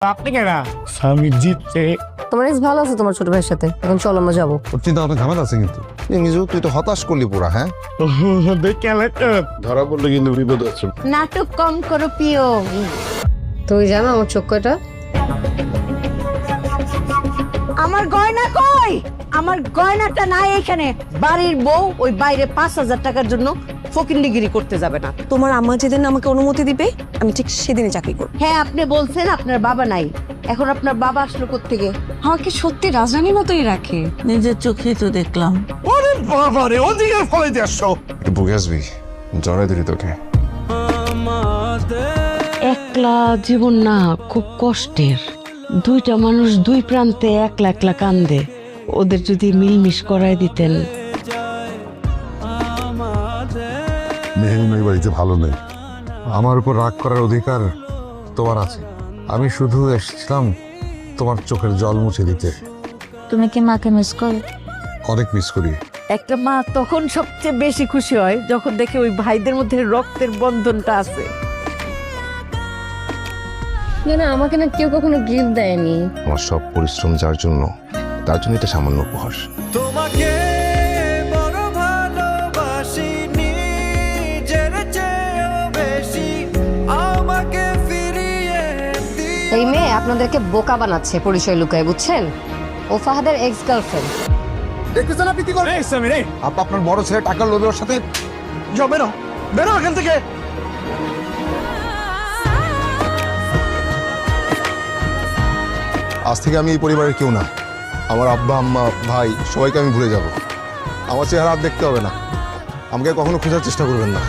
আপনি কেনা স্বামী জিতছে। তোমার এক্স ভালো আছে তোমার ছোট ভাইয়ের সাথে, এখন চলো আমরা যাবো। ওর চিন্তা ভাবনা ঝামেলা আছে কিন্তু নিজেও তুই তো হতাশ করলি পুরা। হ্যাঁ, ধরা পড়লে কিন্তু বিপদ আছে। নাটক কম করো প্রিয়। তুমি জানো আমার চোখ কয়টা? আমার গয়না কই? আমার গয়নাটা নাই এখানে। বাড়ির বউ ওই বাইরে 5,000 টাকার জন্য ফকিন্ডিগিরি করতে যাবে না। তোমার আম্মা যেদিন আমাকে অনুমতি দিবে আমি ঠিক সেদিনই চাকরি করব। হ্যাঁ, আপনি বলছেন আপনার বাবা নাই, এখন আপনার বাবা আসলো কোত্থেকে? আমাকে সত্যি রাজরানীর মতোই রাখে। নিজের চোখেই তো দেখলাম। ওরে বাবা রে, ওদিকে ফলে দিয়ে আসছো। একটু বুকে আসবি, জড়াই ধরি তোকে। একলা জীবন না, খুব কষ্টের। দুইটা মানুষ দুই প্রান্তে একলা একলা কান্দে। ওদের যদি মিলমিশ করায় দিতেন। মেহেরিন ওই বাড়িতে ভালো নেই। আমার উপর রাগ করার অধিকার তোমার আছে। আমি শুধু এসেছিলাম তোমার চোখের জল মুছে দিতে। তুমি কি মাকে মিস করো? অনেক মিস করি। একটা মা তখন সবচেয়ে বেশি খুশি হয় যখন দেখে ওই ভাইদের মধ্যে রক্তের বন্ধনটা আছে। না আমাকে না কেউ কখনো গিফট দেয়নি। আমার সব পরিশ্রম যার জন্য, তার জন্য এটা সামান্য উপহার। তোমাকে বড় ভালোবাসি, নিজের চেয়েও বেশি আমাকে ফিরিয়ে দিও। এই মেয়ে আপনাদেরকে বোকা বানাচ্ছে পরিচয় লুকায়, বুঝছেন? ও ফাহাদের এক্স গার্লফ্রেন্ড। দেখতেছেন আপনি কি করবে? স্বামী রে, আপনার বড় ছেলে টাকার লোভে ওর সাথে। যাও, বেরো বেরো এখান থেকে। আজ থেকে আমি এই পরিবারের কেউ না। আমার আব্বা আম্মা ভাই সবাইকে আমি ভুলে যাব। আমার চেহারা আর দেখতে হবে না। আমাকে কখনো খোঁজার চেষ্টা করবেন না।